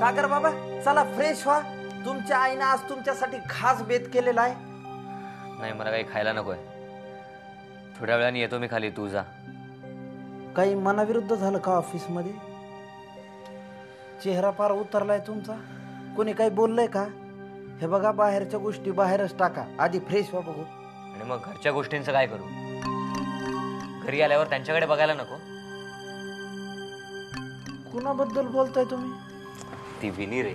सागर बाबा चला फ्रेश व्हा. तुमच्या आईने आज तुमच्यासाठी खास बेत केलेला आहे. नाही मला काही खायला नकोय. थोड्या वेळाने येतो मी खाली, तू जा. काही मनाविरुद्ध झालं का ऑफिस मध्ये? चेहरा फार उतरलाय तुमचा. कोणी काही बोललंय का? हे बघा बाहेरच्या गोष्टी बाहेरच टाका, आधी फ्रेश व्हा बघू. आणि मग घरच्या गोष्टींचं काय करू? घरी आल्यावर त्यांच्याकडे बघायला नको? कुणाबद्दल बोलताय तुम्ही? ती विनी रे.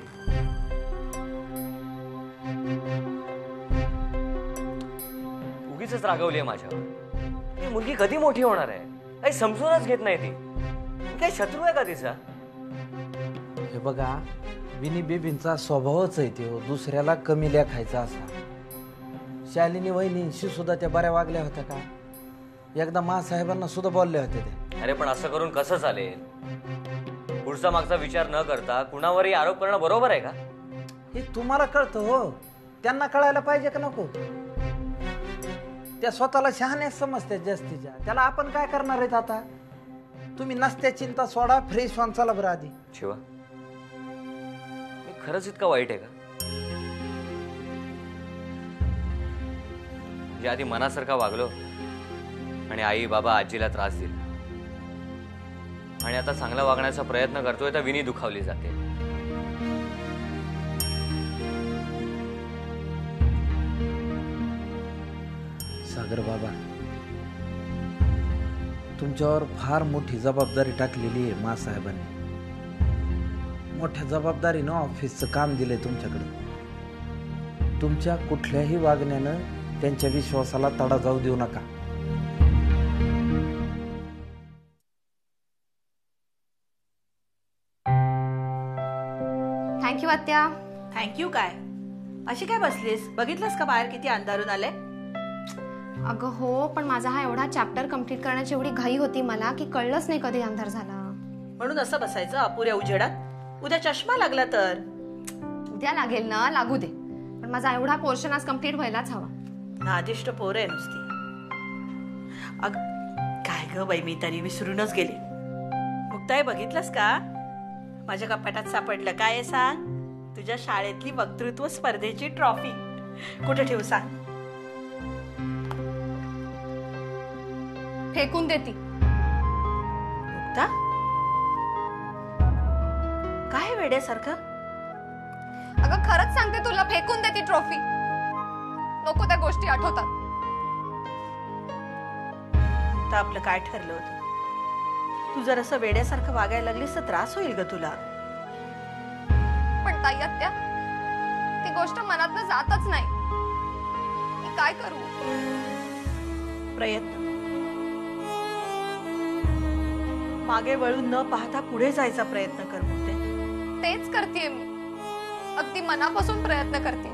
उगीच रागवली माझ्यावर. ही मुलगी कधी मोठी होणार आहे? काही समजूनच घेत नाही ती. काही शत्रू आहे का तिचा? हे बघा विनी बेबींचा स्वभावच आहे ते दुसऱ्याला कमी लेखायचा असा. शालिनी वहिनींशी सुद्धा त्या बऱ्या वागल्या होत्या का? एकदा मासाहेबांना सुद्धा बोलल्या होत्या ते. अरे पण असं करून कसं चालेल? पुढचा मागचा विचार न करता कुणावरही आरोप करणं बरोबर आहे का? हे तुम्हाला कळतं हो, त्यांना कळायला पाहिजे का नको? त्या स्वतःला शहाण्याच समजतात जास्तीच्या. त्याला आपण काय करणार आहेत आता? तुम्ही नसत्या चिंता सोडा, फ्रेश व्हा. चला बरं आधी. शिवा मी खरंच इतका वाईट आहे का? म्हणजे आधी मनासारखा वागलो आणि आई बाबा आजीला त्रास दिला, आणि आता चांगला वागण्याचा प्रयत्न करतोय तर विनी दुखावली जाते. सागर बाबा तुमच्यावर फार मोठी जबाबदारी टाकलेली आहे मासाहेबांनी. मोठ्या जबाबदारीनं ऑफिसचं काम दिलंय तुमच्याकडे. तुमच्या कुठल्याही वागण्यानं त्यांच्या विश्वासाला तडा जाऊ देऊ नका. थँक्यू आत्या. थँक्यू काय? अशी काय बसलीस? बघितलंस का बाहेर किती अंधारून आले? अगं हो, पण माझा हा एवढा चॅप्टर कंप्लीट करण्याची एवढी घाई होती मला की कळलंच नाही कधी अंधार झाला. म्हणून असं बसायचं अपुऱ्या उजेडात? उद्या चष्मा लागला तर? उद्या लागेल ना, लागू दे. पण माझा एवढा पोर्शन आज कंप्लीट व्हायलाच हवा. नादिष्ट पोर आहे नुसती. अग काय ग बाई, मी तरी विसरूनच गेले. मुक्ताई बघितलंस का? माझ्या कपाटात सापडलं काय आहे सांग? तुझ्या शाळेतली वक्तृत्व स्पर्धेची ट्रॉफी. कुठे ठेवू सांग? फेकून देती. मुक्ता काय वेड्यासारखं? अगं खरंच सांगते तुला, फेकून देती ट्रॉफी. नको त्या गोष्टी आठवतात. तर आपलं काय ठरलं होतं? तू जर असं वेड्यासारखं वागायला लागलीस तर त्रास होईल ग तुला. पण ताई आत्या, ती गोष्ट मनातनं जातच नाही. मी काय करू? प्रयत्न. मागे वळून न पाहता पुढे जायचा प्रयत्न कर मुक्ते. तेच करतेय मी. अगदी मनापासून प्रयत्न करते.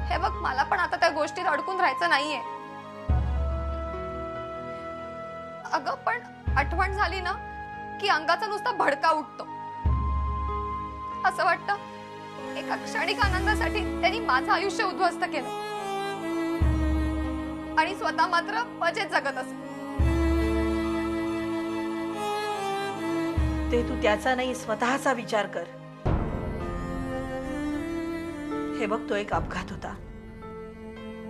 हे बघ, मला पण आता त्या गोष्टीत अडकून राहायचं नाहीये. अगं पण आठवण झाली ना की अंगाचा नुसता भडका उठतो. असं वाटतं एका क्षणिक आनंदासाठी त्यांनी माझं आयुष्य उद्ध्वस्त केलं आणि स्वतः मात्र मजेत जगत असे. ते तू त्याचा नाही स्वतःचा विचार कर. हे बघ, तो एक अपघात होता,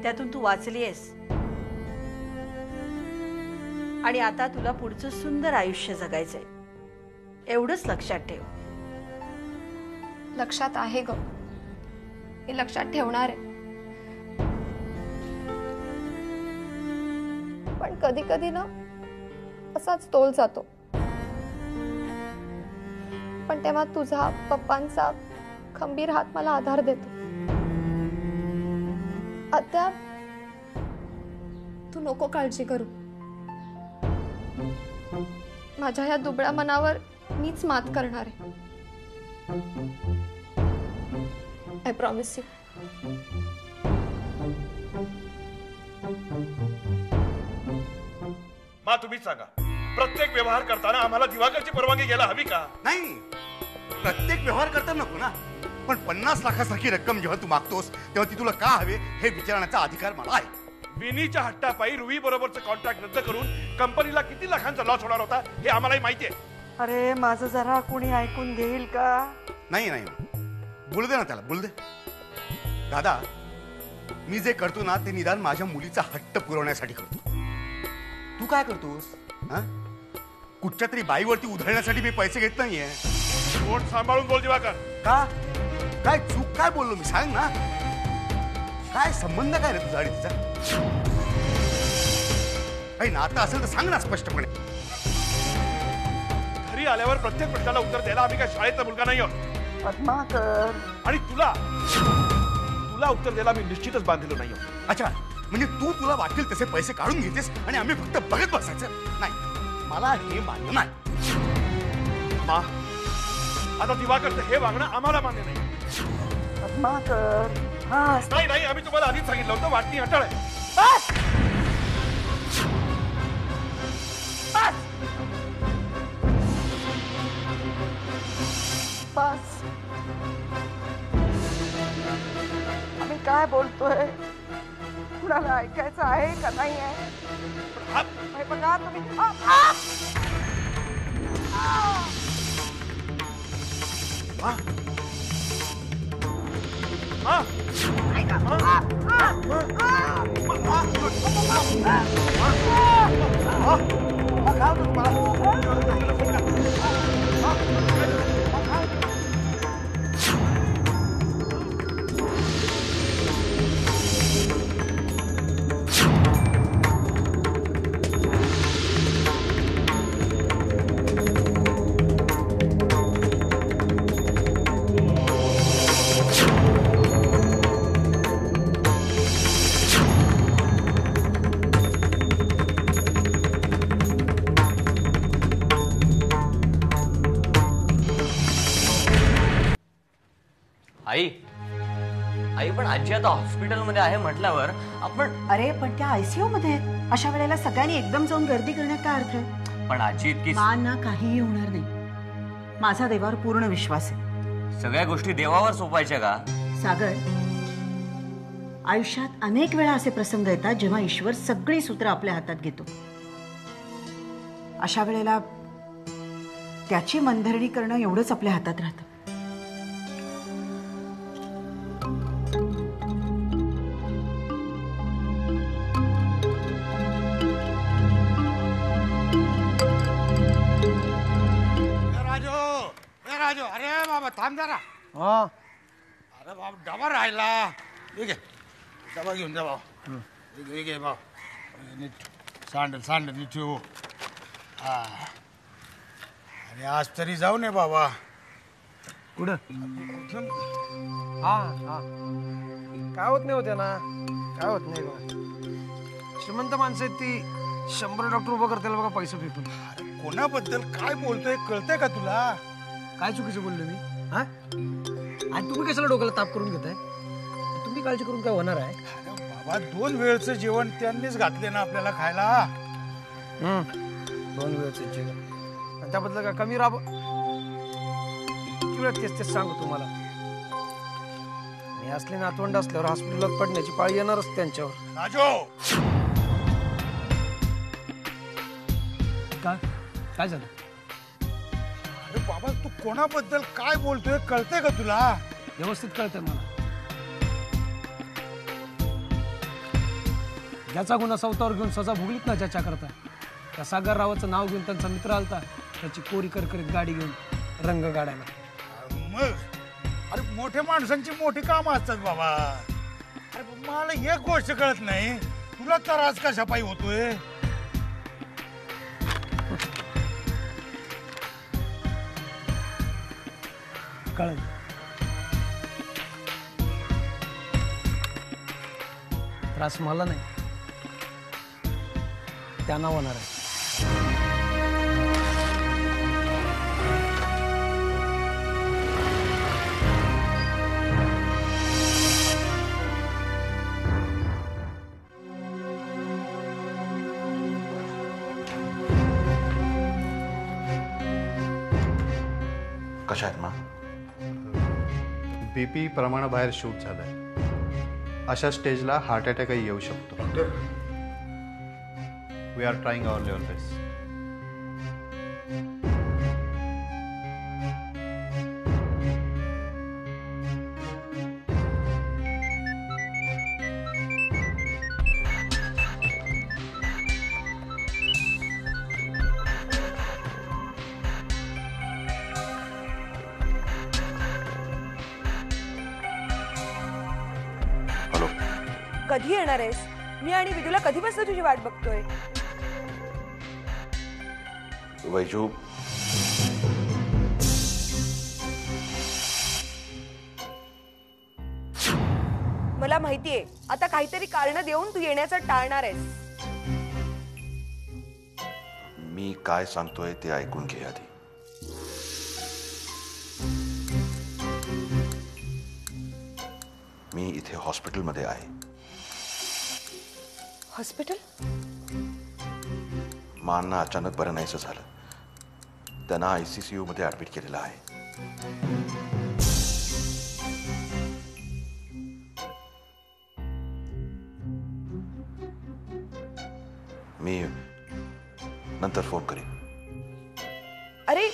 त्यातून तू वाचलीयस आणि आता तुला पुढचं सुंदर आयुष्य जगायचंय. एवढंच लक्षात ठेव. लक्षात आहे ग, मी लक्षात ठेवणार आहे. पण कधी कधी ना असाच तोल जातो. पण तेव्हा तुझा पप्पांचा खंबीर हात मला आधार देतो. आत्या, तू नको काळजी करू. माझ्या या दुबळ्या मनावर मीच मात करणार आहे. I promise you. मा तुम्हीच सांगा, प्रत्येक व्यवहार करताना आम्हाला दिवाकरची परवानगी घ्यायला हवी का? नाही, प्रत्येक व्यवहार करताना नको ना, पण 50 लाखासारखी रक्कम जेव्हा तू मागतोस तेव्हा ती तुला का हवे हे विचारण्याचा अधिकार मला आहे. विनीच्या हट्टापायी रुई बरोबरचं कॉन्ट्रॅक्ट रद्द करून कंपनीला किती लाखांचा लॉस होणार होता हे आम्हालाही माहिती आहे. अरे माझं जरा कोणी ऐकून घेईल का? नाही नाही बोल दे ना त्याला, बोल दे. दादा, मी जे करतो ना ते निदान माझ्या मुलीचा हट्ट पुरवण्यासाठी करतो. तू काय करतोस? हा? कुठच्या तरी बाईवरती उधळण्यासाठी मी पैसे घेत नाहीये. तोंड सांभाळून बोल दिवाकर. का? काय चूक काय बोललो मी, सांग ना. काय संबंध काय रे तुझा आणि तिचा? काही नातं असेल तर सांग ना स्पष्टपणे. घरी आल्यावर प्रत्येक प्रश्नाला उत्तर द्यायला आम्ही काय शाळेतला मुलगा नाही आहोत. पद्माकर, आणि तुला उत्तर द्यायला मी निश्चितच बांधलेलो नाही आहोत. अच्छा, म्हणजे तुला वाटेल तसे पैसे काढून घेतेस आणि आम्ही फक्त बघत बसायचं? नाही, मला हे मान्य नाही. मा, आता दिवाकर हे वागणं आम्हाला मान्य नाही. पद्माकर, नाही नाही, आम्ही तुम्हाला आधीच सांगितलं होतं वाटणी अटळ आहे. बस बस. आम्ही काय बोलतोय कुणाला ऐकायचं आहे का नाही आहे? हे बघा तुम्ही. आई पण आजी आता हॉस्पिटलमध्ये आहे म्हटल्यावर आपण. अरे पण त्या आयसीयू मध्ये आहेत. अशा वेळेला सगळ्यांनी एकदम जाऊन गर्दी करण्यात काय अर्थ आहे? पण आजी इतकी. ना काहीही होणार नाही. माझा देवावर पूर्ण विश्वास आहे. सगळ्या गोष्टी देवावर सोपायच्या का? सागर, आयुष्यात अनेक वेळा असे प्रसंग येतात जेव्हा ईश्वर सगळी सूत्र आपल्या हातात घेतो. अशा वेळेला त्याची मनधरणी करणं एवढंच आपल्या हातात राहतं. राजू, अरे बाबा थांब जरा. अरे बाबा डबा राहिला. ठीक आहे, डबा घेऊन जा भाऊ. ठीक आहे भाऊ, नीट सांडल नीट ठेवू. हा, आणि आज तरी जाऊ नये बाबा. कुठं? हा हा, काय होत नाही होत्या ना, काय होत नाही बघा. श्रीमंत माणसं आहेत ती, 100 डॉक्टर उभं करतील बघा पैसे फेकून. अरे कोणाबद्दल काय बोलतोय कळतंय का तुला? काय चुकीचं बोललो मी? हा, आणि तुम्ही कशाला डोक्याला ताप करून घेताय? तुम्ही काळजी करून काय होणार आहे? अरे बाबा 2 वेळचं जेवण त्यांनीच घातले ना आपल्याला खायला. 2 वेळचं जेवण आणि त्याबद्दल काय कमी राब? किती वेळा तेच सांगू तुम्हाला. आणि असले नातवंड असल्यावर हॉस्पिटलात पडण्याची पाळी येणारच त्यांच्यावर. राजू, काय झालं? अरे बाबा तू कोणाबद्दल काय बोलतोय कळतंय का तुला? व्यवस्थित कळतंय मला. ज्याचा गुन्हा स्वतःवर घेऊन सजा भोगलीत ना ज्याच्या करता, त्या सागर रावाचं नाव घेऊन त्यांचा मित्र आलता त्याची कोरी करकरीत गाडी घेऊन रंग गाडायला. मग अरे मोठ्या माणसांची मोठी कामं असतात बाबा. अरे मला एक गोष्ट कळत नाही, तुला त्रास कशापायी होतोय? कळलं? त्रास मला नाही, त्यांना होणार आहे. कशा आहेत मा? बीपी प्रमाणाबाहेर शूट झालाय. अशा स्टेजला हार्ट अटॅकही येऊ शकतो. We are trying our level best. कधी येणार आहेस? मी आणि विदूला कधीपासून तुझी वाट बघतोय. वैजू, मला माहितीये आता काहीतरी कारण देऊन तू येण्याचं टाळणार आहेस. मी काय सांगतोय ते ऐकून घे आधी. मी इथे हॉस्पिटलमध्ये आहे. हॉस्पिटल? मांना अचानक बरं नाहीसं झालं. त्यांना ICCU मध्ये ऍडमिट केलेलं आहे. मी नंतर फोन करीन. अरे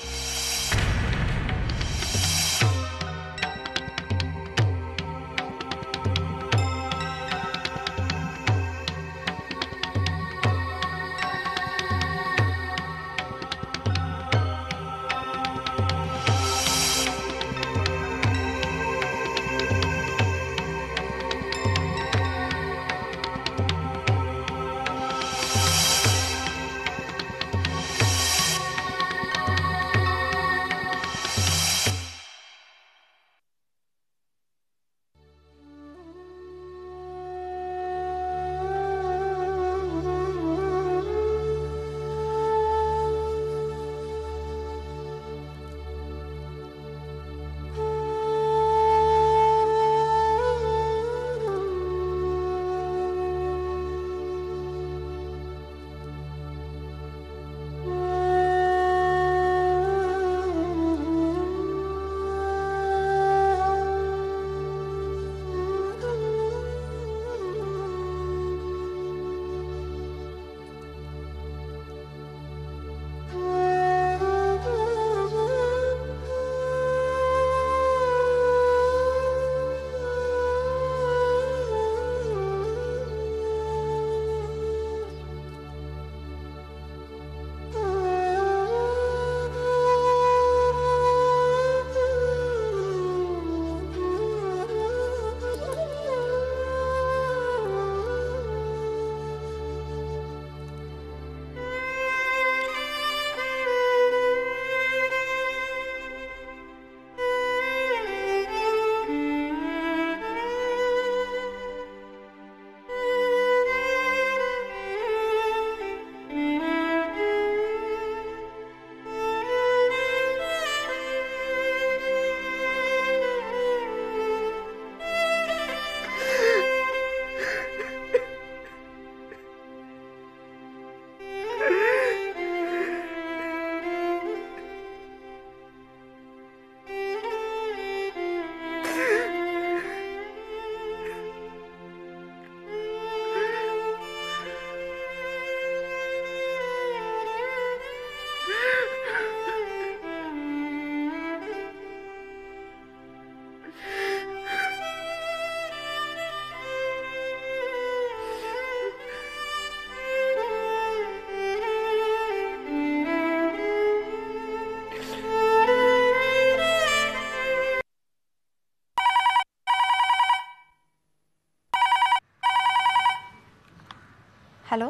हॅलो.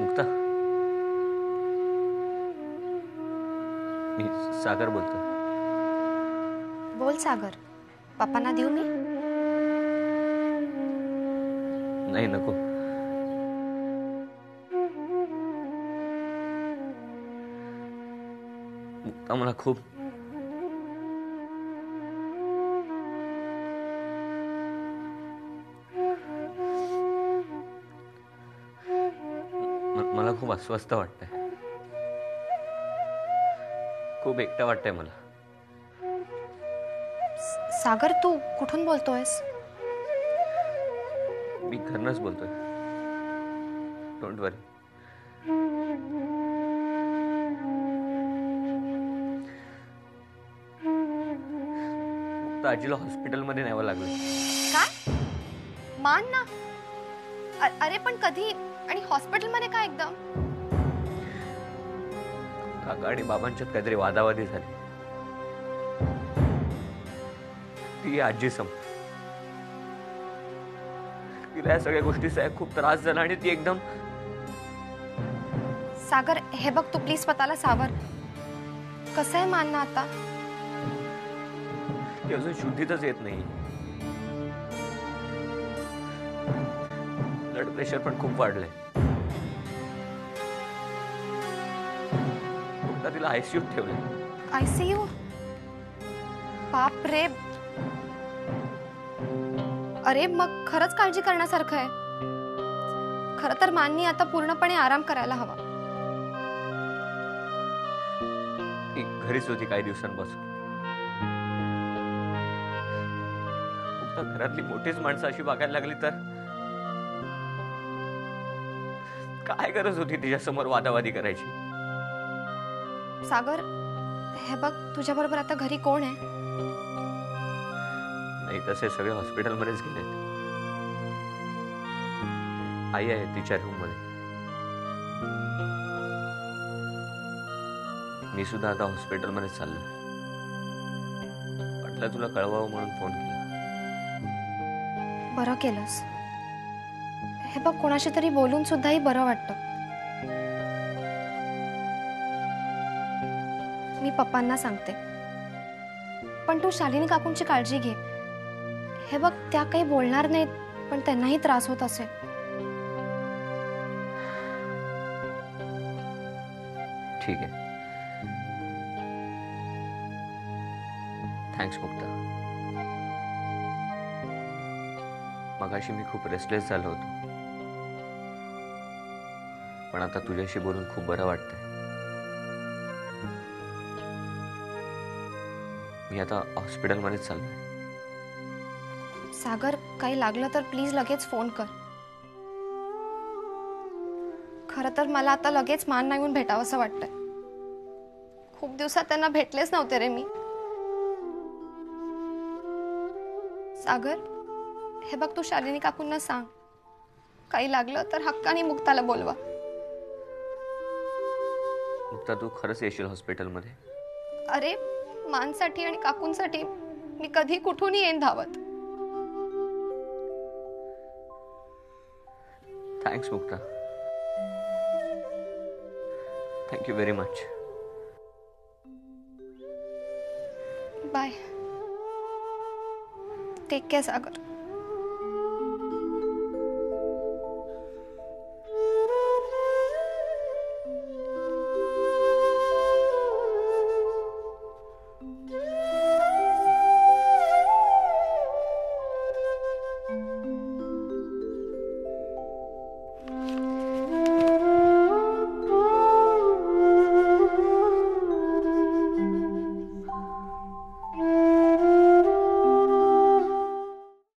मुक्ता, मी सागर बोलतोय. बोल सागर. पप्पांना देऊ मी? नाही, नको. मुक्ता, मला खूप मला खूप अस्वस्थ वाटतंय. खूप एकटं वाटतंय मला. सागर, तू कुठून बोलतोयस? मी घरनंच बोलतोय. डोंट वरी. मुक्ता, आजीला हॉस्पिटलमध्ये न्यावं लागलं. काय? मान ना. अरे पण कधी आणि हॉस्पिटलमध्ये काय एकदम? काका आणि बाबांच्यात काहीतरी वादावादी झाली. ती आजी तिला या सगळ्या गोष्टीचा खूप त्रास झाला आणि ती एकदम सागर, हे बघ, तू प्लीज स्वतःला सावर. कसं आहे मानणं आता? ती अजून शुद्धीतच येत नाही. ब्लड प्रेशर पण खूप वाढलंय. फक्त तिला आयसीयूत ठेवलंय. आयसीयू? बाप रे. अरे मग खरंच काळजी करण्यासारखं आहे. खरं तर माननी आता पूर्णपणे आराम करायला हवा. ती घरीच होती काही दिवसांपासून. फक्त घरातली मोठीच माणसं अशी वागायला लागली तर काय गरज होती तिच्यासमोर वादावादी करायची? सागर, हे बघ, तुझ्या बरोबर आता घरी कोण आहे? नाही, तसे सगळे हॉस्पिटलमध्येच गेलेत. आई आहे तिच्या रूम मध्ये. मी सुद्धा आता हॉस्पिटलमध्येच चाललोय. म्हटलं तुला कळवावं म्हणून फोन केला. बरं केलंस. हे बघ, कोणाशी तरी बोलून सुद्धाही बरं वाटतं. मी पप्पांना सांगते. पण तू शालिनी काकूंची काळजी घे. हे बघ, त्या काही बोलणार नाहीत, पण त्यांनाही त्रास होत असेल. ठीक आहे. थँक्स मुक्ता. मगाशी मी खूप रेस्टलेस झालो होतो, पण आता तुझ्याशी बोलून खूप बरं वाटतंय. मी आता हॉस्पिटलमध्येच चाललोय. सागर, काही लागलं तर प्लीज लगेच फोन कर. खरं तर मला आता लगेच मान नाही येऊन भेटावंसं वाटतंय. खूप दिवसात त्यांना भेटलेच नव्हते रे मी. सागर, हे बघ, तू शालिनी काकूंना सांग. काही लागलं तर हक्काने मुक्ताला बोलवा. मुक्ता, तू खरंच येशील हॉस्पिटलमध्ये? अरे, मानसाठी आणि काकूंसाठी मी कधी कुठूनही येईन धावत. Thanks Mukta. Thank you very much. Bye. Take care Sagar.